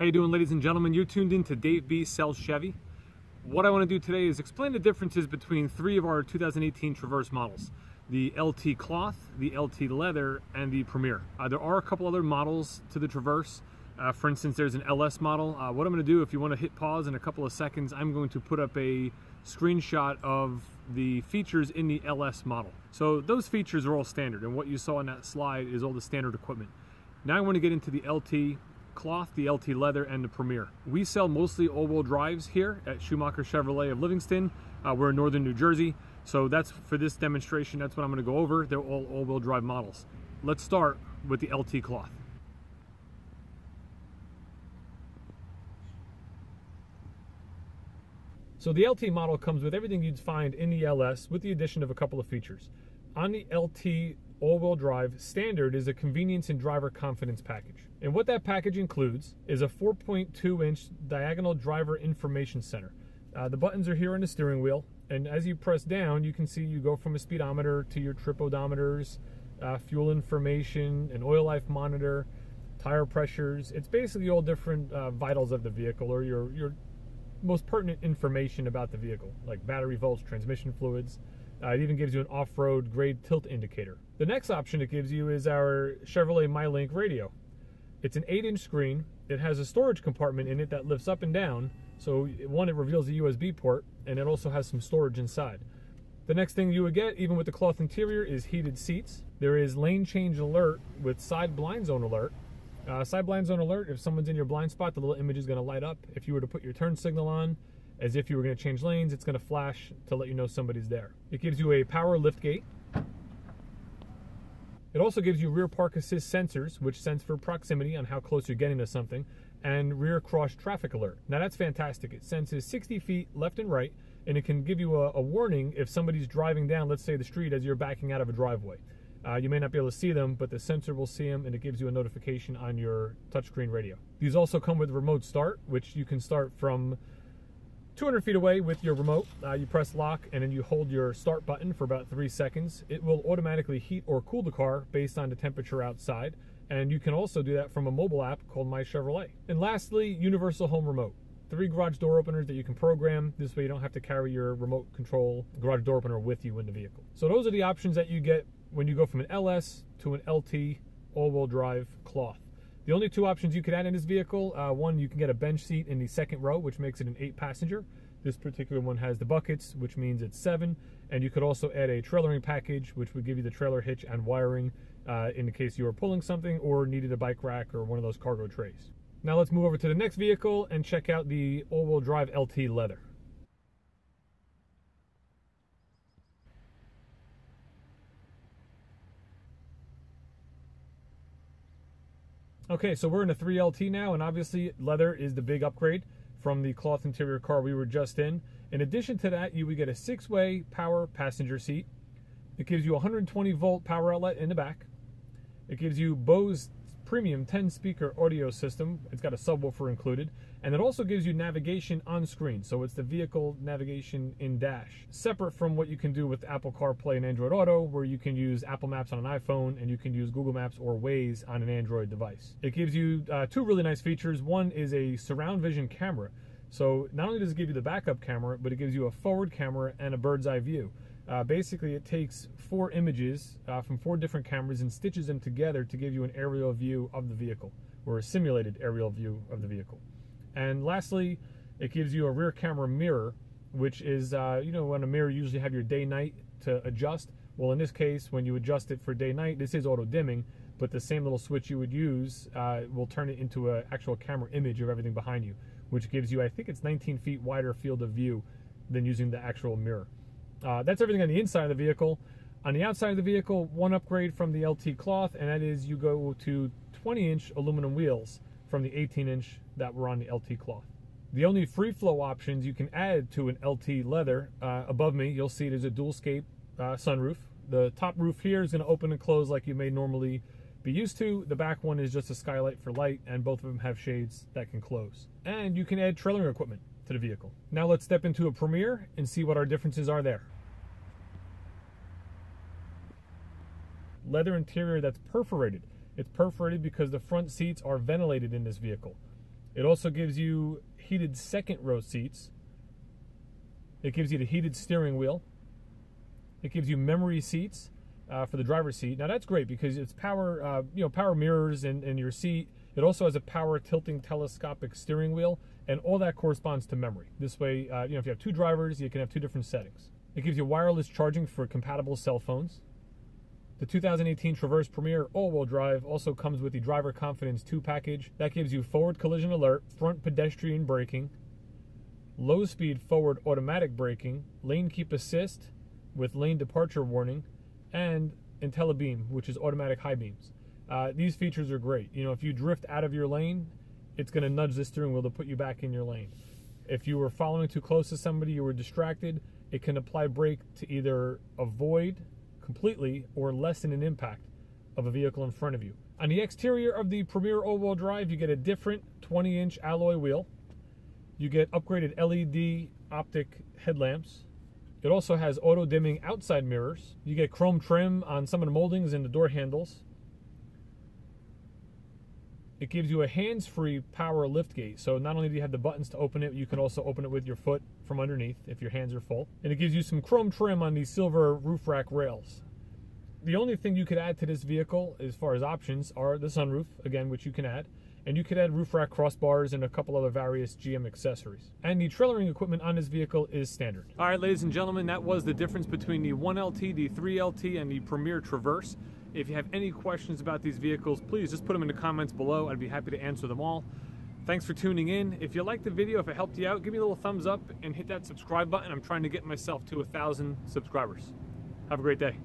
How you doing, ladies and gentlemen? You're tuned in to Dave B Sells Chevy. What I want to do today is explain the differences between three of our 2018 Traverse models: the LT Cloth, the LT Leather, and the Premier. There are a couple other models to the Traverse. For instance, there's an LS model. What I'm going to do, if you want to hit pause in a couple of seconds, I'm going to put up a screenshot of the features in the LS model. So those features are all standard, and what you saw in that slide is all the standard equipment. Now I want to get into the LT Cloth, the LT Leather, and the Premier. We sell mostly all-wheel drives here at Schumacher Chevrolet of Livingston. We're in northern New Jersey, so that's for this demonstration. That's what I'm going to go over. They're all-wheel drive models. Let's start with the LT Cloth. So the LT model comes with everything you'd find in the LS, with the addition of a couple of features. On the LT all-wheel drive, standard is a convenience and driver confidence package. And what that package includes is a 4.2-inch diagonal driver information center. The buttons are here on the steering wheel, and as you press down, you can see you go from a speedometer to your trip odometers, fuel information, an oil life monitor, tire pressures. It's basically all different vitals of the vehicle, or your most pertinent information about the vehicle, like battery volts, transmission fluids. It even gives you an off-road grade tilt indicator. The next option it gives you is our Chevrolet MyLink radio. It's an 8-inch screen. It has a storage compartment in it that lifts up and down. So one, it reveals the USB port, and it also has some storage inside. The next thing you would get, even with the cloth interior, is heated seats. There is lane change alert with side blind zone alert. Side blind zone alert, if someone's in your blind spot, the little image is going to light up. If you were to put your turn signal on, as if you were going to change lanes, it's going to flash to let you know somebody's there. It gives you a power lift gate. It also gives you rear park assist sensors, which sense for proximity on how close you're getting to something, and rear cross traffic alert. Now that's fantastic. It senses 60 feet left and right, and it can give you a warning if somebody's driving down, let's say, the street as you're backing out of a driveway. You may not be able to see them, but the sensor will see them, and it gives you a notification on your touchscreen radio. These also come with remote start, which you can start from 200 feet away with your remote. You press lock, and then you hold your start button for about 3 seconds. It will automatically heat or cool the car based on the temperature outside, and you can also do that from a mobile app called My Chevrolet. And lastly, universal home remote. 3 garage door openers that you can program. This way you don't have to carry your remote control garage door opener with you in the vehicle. So those are the options that you get when you go from an LS to an LT all-wheel drive Cloth. The only 2 options you could add in this vehicle, one, you can get a bench seat in the second row, which makes it an 8-passenger. This particular one has the buckets, which means it's 7. And you could also add a trailering package, which would give you the trailer hitch and wiring in the case you were pulling something or needed a bike rack or one of those cargo trays. Now let's move over to the next vehicle and check out the all-wheel drive LT Leather. Okay, so we're in a 3LT now, and obviously leather is the big upgrade from the cloth interior car we were just in. In addition to that, you would get a 6-way power passenger seat. It gives you a 120-volt power outlet in the back. It gives you Bose premium 10-speaker audio system. It's got a subwoofer included, and it also gives you navigation on screen, so it's the vehicle navigation in dash, separate from what you can do with Apple CarPlay and Android Auto, where you can use Apple Maps on an iPhone and you can use Google Maps or Waze on an Android device. It gives you 2 really nice features. One is a surround vision camera. So not only does it give you the backup camera, but it gives you a forward camera and a bird's eye view. Basically, it takes 4 images from 4 different cameras and stitches them together to give you an aerial view of the vehicle, or a simulated aerial view of the vehicle. And lastly, it gives you a rear camera mirror, which is, you know, when a mirror you usually have your day-night to adjust. Well, in this case, when you adjust it for day-night, this is auto-dimming, but the same little switch you would use will turn it into an actual camera image of everything behind you, which gives you, I think it's 19 feet wider field of view than using the actual mirror. That's everything on the inside of the vehicle. On the outside of the vehicle, one upgrade from the LT Cloth, and that is you go to 20-inch aluminum wheels from the 18-inch that were on the LT Cloth. The only free flow options you can add to an LT Leather, above me, you'll see there's a dual scape sunroof. The top roof here is going to open and close like you may normally be used to. The back one is just a skylight for light, and both of them have shades that can close. And you can add trailering equipment to the vehicle. Now let's step into a Premier and see what our differences are there. Leather interior that's perforated. It's perforated because the front seats are ventilated in this vehicle. It also gives you heated second row seats. It gives you the heated steering wheel. It gives you memory seats for the driver's seat. Now that's great because it's power, power mirrors in your seat. It also has a power tilting telescopic steering wheel, and all that corresponds to memory. This way, if you have two drivers, you can have two different settings. It gives you wireless charging for compatible cell phones. The 2018 Traverse Premier all-wheel drive also comes with the Driver Confidence 2 package. That gives you forward collision alert, front pedestrian braking, low-speed forward automatic braking, lane keep assist with lane departure warning, and IntelliBeam, which is automatic high beams. These features are great. If you drift out of your lane, it's going to nudge the steering wheel to put you back in your lane. If you were following too close to somebody, you were distracted, it can apply brake to either avoid completely or lessen an impact of a vehicle in front of you. On the exterior of the Premier all-wheel drive, you get a different 20-inch alloy wheel. You get upgraded LED optic headlamps. It also has auto-dimming outside mirrors. You get chrome trim on some of the moldings and the door handles. It gives you a hands-free power liftgate. So not only do you have the buttons to open it, you can also open it with your foot from underneath if your hands are full. And it gives you some chrome trim on these silver roof rack rails. The only thing you could add to this vehicle as far as options are the sunroof, again, which you can add. And you could add roof rack crossbars and a couple other various GM accessories. And the trailering equipment on this vehicle is standard. All right, ladies and gentlemen, that was the difference between the 1LT, the 3LT, and the Premier Traverse. If you have any questions about these vehicles, please just put them in the comments below. I'd be happy to answer them all. Thanks for tuning in. If you liked the video, if it helped you out, give me a little thumbs up and hit that subscribe button. I'm trying to get myself to 1,000 subscribers. Have a great day.